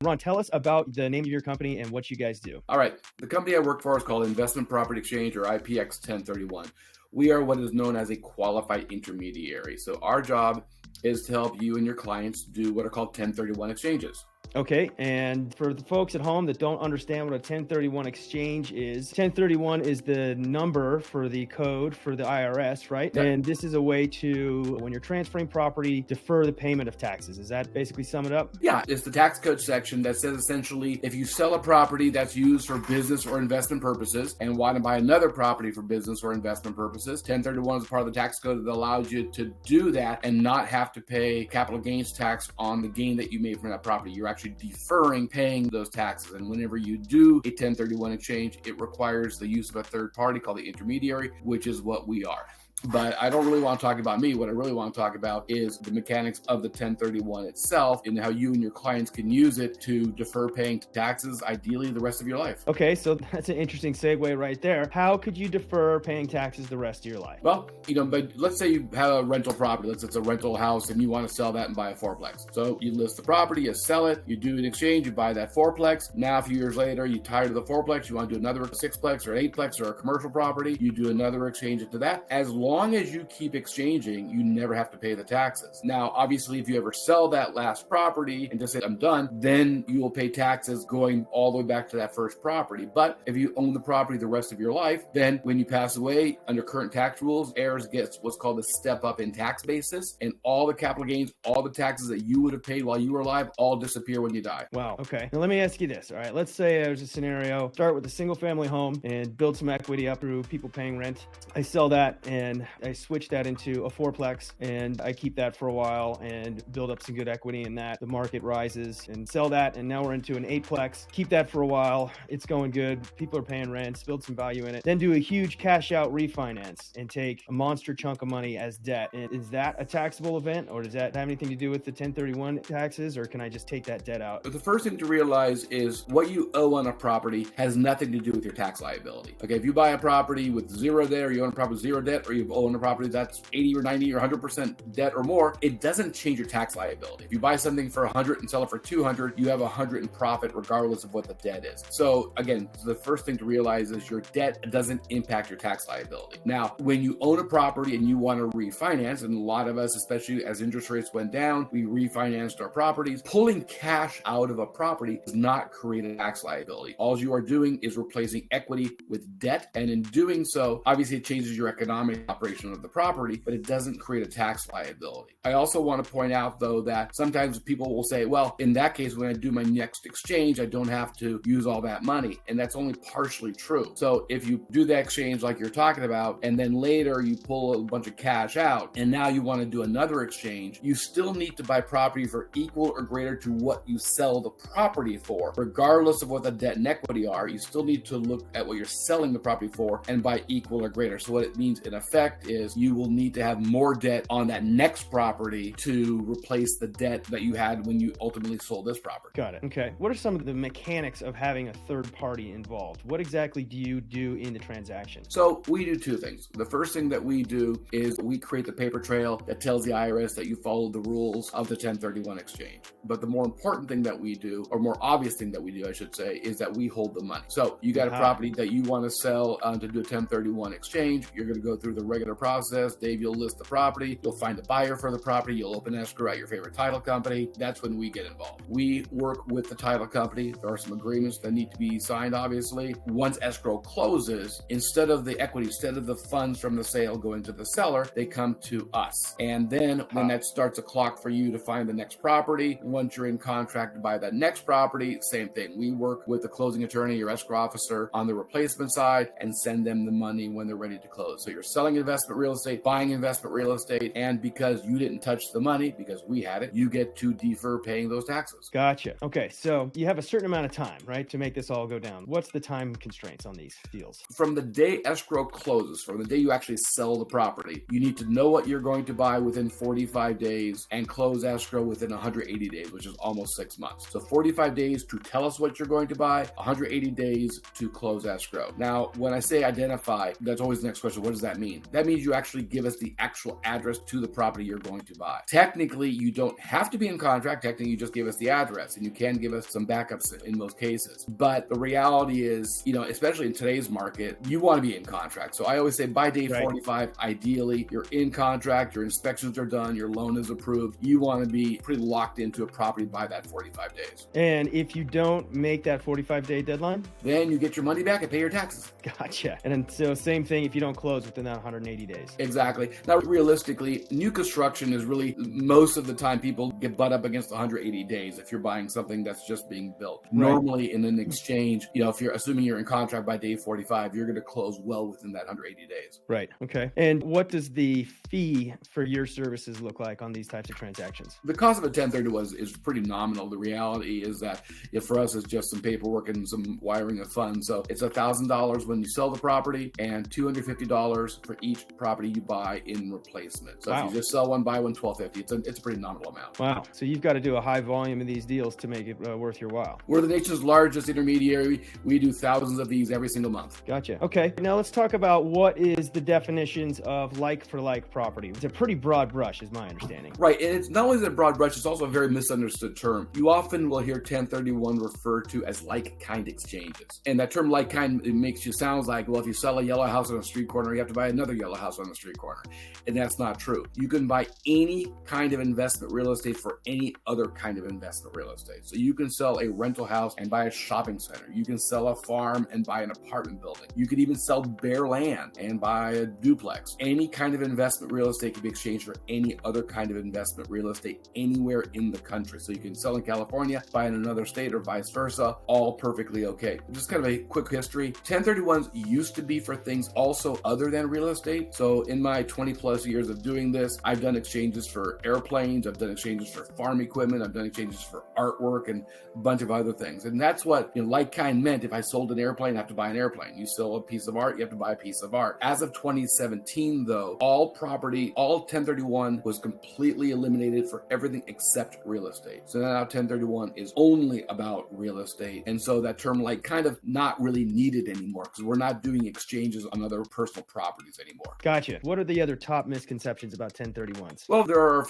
Ron, tell us about the name of your company and what you guys do. All right. The company I work for is called Investment Property Exchange, or IPX 1031. We are what is known as a qualified intermediary. So our job is to help you and your clients do what are called 1031 exchanges. Okay, and for the folks at home that don't understand what a 1031 exchange is, 1031 is the number for the code for the IRS, right? Yep. And this is a way to, when you're transferring property, defer the payment of taxes. Does that basically sum it up? Yeah, it's the tax code section that says essentially if you sell a property that's used for business or investment purposes and want to buy another property for business or investment purposes, 1031 is part of the tax code that allows you to do that and not have to pay capital gains tax on the gain that you made from that property. You're actually deferring paying those taxes. And whenever you do a 1031 exchange, it requires the use of a third party called the intermediary, which is what we are. But I don't really want to talk about me. What I really want to talk about is the mechanics of the 1031 itself and how you and your clients can use it to defer paying taxes, ideally the rest of your life. Okay, so that's an interesting segue right there. How could you defer paying taxes the rest of your life? Well, but let's say you have a rental property. Let's say it's a rental house and you want to sell that and buy a fourplex. So you list the property, you sell it, you do an exchange, you buy that fourplex. Now, a few years later, you're tired of the fourplex, you want to do another sixplex or an eightplex or a commercial property. You do another exchange into that. As long as you keep exchanging, you never have to pay the taxes. Now, obviously, if you ever sell that last property and just say, I'm done, then you will pay taxes going all the way back to that first property. But if you own the property the rest of your life, then when you pass away, under current tax rules, heirs get what's called a step up in tax basis, and all the capital gains, all the taxes that you would have paid while you were alive, all disappear when you die. Wow. Okay. Now let me ask you this. All right. Let's say there's a scenario, start with a single family home and build some equity up through people paying rent. I sell that and I switch that into a fourplex and I keep that for a while and build up some good equity in that. The market rises and sell that. And now we're into an eightplex, keep that for a while. It's going good. People are paying rents, build some value in it, then do a huge cash out refinance and take a monster chunk of money as debt. And is that a taxable event, or does that have anything to do with the 1031 taxes, or can I just take that debt out? But the first thing to realize is what you owe on a property has nothing to do with your tax liability. Okay, if you buy a property with zero debt, or you own a property with zero debt, or you own a property that's 80 or 90 or 100% debt or more, it doesn't change your tax liability. If you buy something for 100 and sell it for 200, you have 100 in profit regardless of what the debt is. So again, the first thing to realize is your debt doesn't impact your tax liability. Now, when you own a property and you want to refinance, and a lot of us, especially as interest rates went down, we refinanced our properties. Pulling cash out of a property does not create a tax liability. All you are doing is replacing equity with debt. And in doing so, obviously it changes your economic operation of the property, but it doesn't create a tax liability. I also want to point out though that sometimes people will say, well, in that case, when I do my next exchange, I don't have to use all that money. And that's only partially true. So if you do that exchange like you're talking about, and then later you pull a bunch of cash out, and now you want to do another exchange, you still need to buy property for equal or greater to what you sell the property for. Regardless of what the debt and equity are, you still need to look at what you're selling the property for and buy equal or greater. So what it means in effect is you will need to have more debt on that next property to replace the debt that you had when you ultimately sold this property. Got it. Okay. What are some of the mechanics of having a third party involved? What exactly do you do in the transaction? So we do two things. The first thing that we do is we create the paper trail that tells the IRS that you followed the rules of the 1031 exchange. But the more important thing that we do, or more obvious thing that we do, I should say, is that we hold the money. So you got a property that you want to sell to do a 1031 exchange. You're going to go through the regular process. Dave, you'll list the property. You'll find a buyer for the property. You'll open escrow at your favorite title company. That's when we get involved. We work with the title company. There are some agreements that need to be signed, obviously. Once escrow closes, instead of the equity, instead of the funds from the sale going to the seller, they come to us. And then when that starts a clock for you to find the next property, once you're in contract to buy that next property, same thing. We work with the closing attorney, your escrow officer on the replacement side, and send them the money when they're ready to close. So you're selling investment real estate, buying investment real estate, and because you didn't touch the money, because we had it, you get to defer paying those taxes. Gotcha. Okay, so you have a certain amount of time, right, to make this all go down. What's the time constraints on these deals? From the day escrow closes, from the day you actually sell the property, you need to know what you're going to buy within 45 days and close escrow within 180 days, which is almost 6 months. So 45 days to tell us what you're going to buy, 180 days to close escrow. Now, when I say identify, that's always the next question. What does that mean? That means you actually give us the actual address to the property you're going to buy. Technically, you don't have to be in contract. Technically, you just give us the address, and you can give us some backups in most cases. But the reality is, especially in today's market, you want to be in contract. So I always say by day 45, ideally, you're in contract, your inspections are done, your loan is approved. You want to be pretty locked into a property by that 45 days. And if you don't make that 45-day deadline, then you get your money back and pay your taxes. Gotcha. And then, so same thing if you don't close within that 180 days. Exactly. Now, realistically, new construction is really, most of the time, people get butt up against 180 days if you're buying something that's just being built. Normally, in an exchange, if you're assuming you're in contract by day 45, you're going to close well within that 180 days. Right. Okay. And what does the fee for your services look like on these types of transactions? The cost of a 1031 is pretty nominal. The reality is that for us, it's just some paperwork and some wiring of funds. So it's $1,000 when you sell the property and $250 for each property you buy in replacement. So if you just sell one, buy one, $1,250. It's a pretty nominal amount. Wow. So you've got to do a high volume of these deals to make it worth your while. We're the nation's largest intermediary. We do thousands of these every single month. Gotcha. Okay. Now let's talk about what is the definitions of like for like property. It's a pretty broad brush, is my understanding. Right. And it's not only a broad brush, it's also a very misunderstood term. You often will hear 1031 referred to as like kind exchanges. And that term like kind, it makes you sound like, well, if you sell a yellow house on a street corner, you have to buy another yellow house on the street corner. And that's not true. You can buy any kind of investment real estate for any other kind of investment real estate. So you can sell a rental house and buy a shopping center. You can sell a farm and buy an apartment building. You could even sell bare land and buy a duplex. Any kind of investment real estate can be exchanged for any other kind of investment real estate anywhere in the country. So you can sell in California, buy in another state, or vice versa, all perfectly okay. Just kind of a quick history. 1031s used to be for things also other than real estate. So in my 20 plus years of doing this, I've done exchanges for airplanes, I've done exchanges for farm equipment, I've done exchanges for artwork and a bunch of other things. And that's what like kind meant. If I sold an airplane, I have to buy an airplane. You sell a piece of art, you have to buy a piece of art. As of 2017, though, all 1031 was completely eliminated for everything except real estate. So now 1031 is only about real estate. And so that term like kind of not really needed anymore because we're not doing exchanges on other personal properties anymore. Gotcha. What are the other top misconceptions about 1031s? Well, there are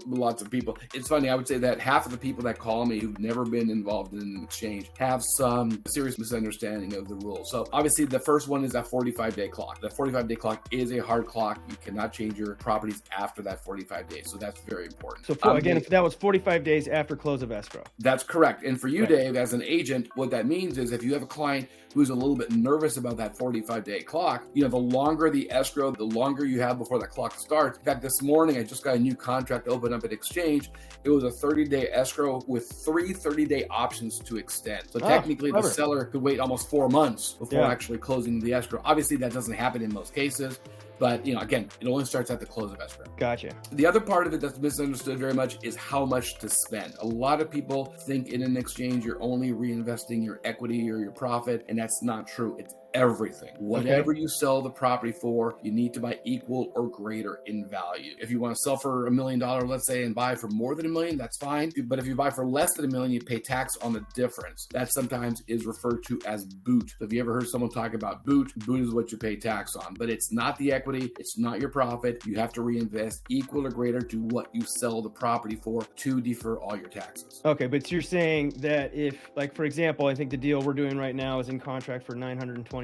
lots of people. It's funny. I would say that half of the people that call me who've never been involved in an exchange have some serious misunderstanding of the rules. So obviously the first one is that 45-day clock. The 45-day clock is a hard clock. You cannot change your properties after that 45 days. So that's very important. So again, if that was 45 days after close of escrow. That's correct. And for you, Dave, as an agent, what that means is if you have a client who's a little bit nervous about that 45-day clock, the longer the escrow, the longer you have before that clock starts. In fact, this morning, I just got a new contract open up at exchange. It was a 30-day escrow with 3 30-day options to extend. So technically, the seller could wait almost 4 months before actually closing the escrow. Obviously, that doesn't happen in most cases. But, again, it only starts at the close of escrow. Gotcha. The other part of it that's misunderstood very much is how much to spend. A lot of people think in an exchange, you're only reinvesting your equity or your profit, and that's not true. It's everything. Whatever you sell the property for, you need to buy equal or greater in value. If you want to sell for $1 million, let's say, and buy for more than $1 million, that's fine. But if you buy for less than $1 million, you pay tax on the difference. That sometimes is referred to as boot. So if you ever heard someone talk about boot is what you pay tax on. But it's not the equity. It's not your profit. You have to reinvest equal or greater to what you sell the property for to defer all your taxes. Okay, but you're saying that if, like, for example, I think the deal we're doing right now is in contract for $920,000.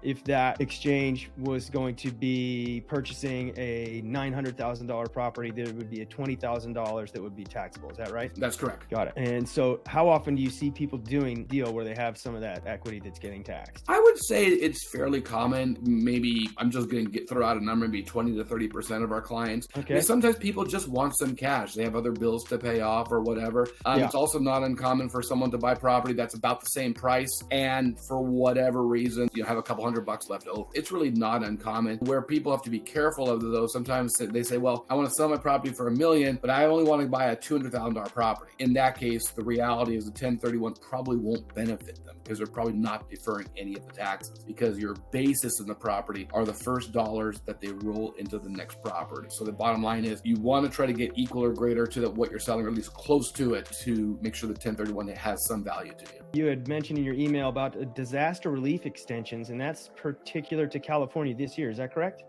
If that exchange was going to be purchasing a $900,000 property, there would be a $20,000 that would be taxable. Is that right? That's correct. Got it. And so how often do you see people doing a deal where they have some of that equity that's getting taxed? I would say it's fairly common. Maybe I'm just going to throw out a number, maybe 20 to 30% of our clients. Okay. I mean, sometimes people just want some cash. They have other bills to pay off or whatever. It's also not uncommon for someone to buy property that's about the same price. And for whatever reason, have a couple $100 left over. It's really not uncommon. Where people have to be careful of those, sometimes they say, well, I want to sell my property for $1 million, but I only want to buy a $200,000 property. In that case, the reality is the 1031 probably won't benefit them because they're probably not deferring any of the taxes because your basis in the property are the first dollars that they roll into the next property. So the bottom line is you want to try to get equal or greater to what you're selling, or at least close to it, to make sure the 1031 has some value to you. You had mentioned in your email about disaster relief extensions, and that's particular to California this year. Is that correct?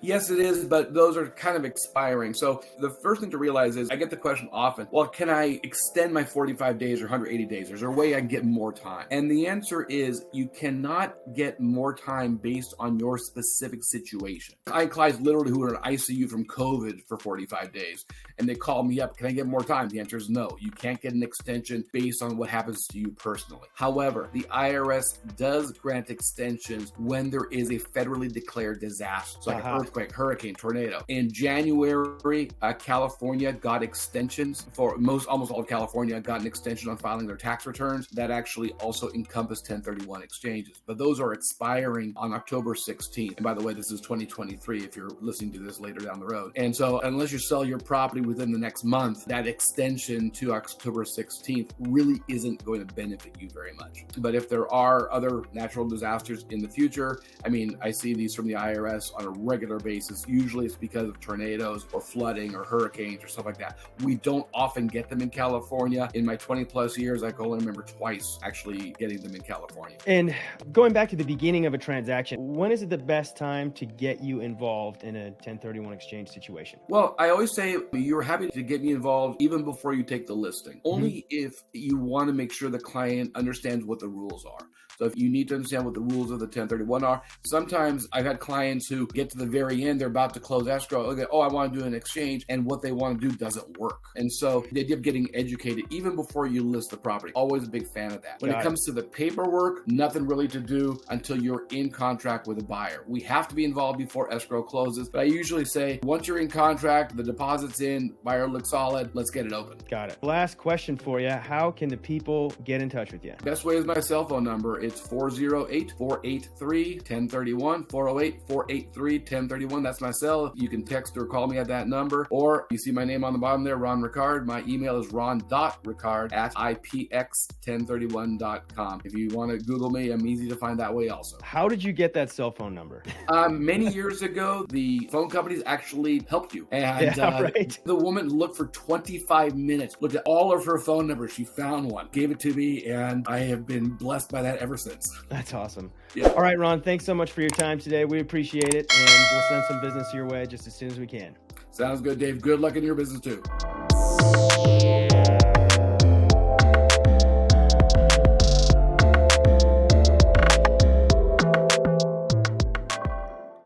Yes, it is, but those are kind of expiring. So the first thing to realize is I get the question often, well, can I extend my 45 days or 180 days? Is there a way I can get more time? And the answer is you cannot get more time based on your specific situation. I had clients literally who were in ICU from COVID for 45 days, and they call me up, can I get more time? The answer is no. You can't get an extension based on what happens to you personally. However, the IRS does grant extensions when there is a federally declared disaster. So like an earthquake, hurricane, tornado. In January, California got extensions for almost all of California got an extension on filing their tax returns. That actually also encompassed 1031 exchanges, but those are expiring on October 16th. And by the way, this is 2023 if you're listening to this later down the road. And so unless you sell your property within the next month, that extension to October 16th really isn't going to benefit you very much. But if there are other natural disasters in the future, I mean, I see these from the IRS on a regular basis. Usually it's because of tornadoes or flooding or hurricanes or stuff like that. We don't often get them in California. In my 20 plus years, I can only remember twice actually getting them in California. And going back to the beginning of a transaction, when is it the best time to get you involved in a 1031 exchange situation? Well, I always say you're happy to get me involved even before you take the listing, only if you want to make sure the client understands what the rules are. So if you need to understand what the rules of the 1031 are, sometimes I've had clients who get to the very end, they're about to close escrow. Okay, I want to do an exchange, and what they want to do doesn't work. And so the idea of getting educated even before you list the property, always a big fan of that. When it comes to the paperwork, nothing really to do until you're in contract with a buyer. We have to be involved before escrow closes, but I usually say once you're in contract, the deposit's in, buyer looks solid, let's get it open. Got it. Last question for you. How can the people get in touch with you? Best way is my cell phone number. It's 408-483-1031, 408-483-1031. That's my cell. You can text or call me at that number, or you see my name on the bottom there, Ron Ricard. My email is ron.ricard@ipx1031.com. If you want to Google me, I'm easy to find that way also. How did you get that cell phone number? Many years ago, the phone companies actually helped you. And right. The woman looked for 25 minutes, looked at all of her phone numbers. She found one, gave it to me, and I have been blessed by that ever since. That's awesome. Yeah. All right, Ron, thanks so much for your time today. We appreciate it, and we'll send some business your way just as soon as we can. Sounds good, Dave. Good luck in your business too.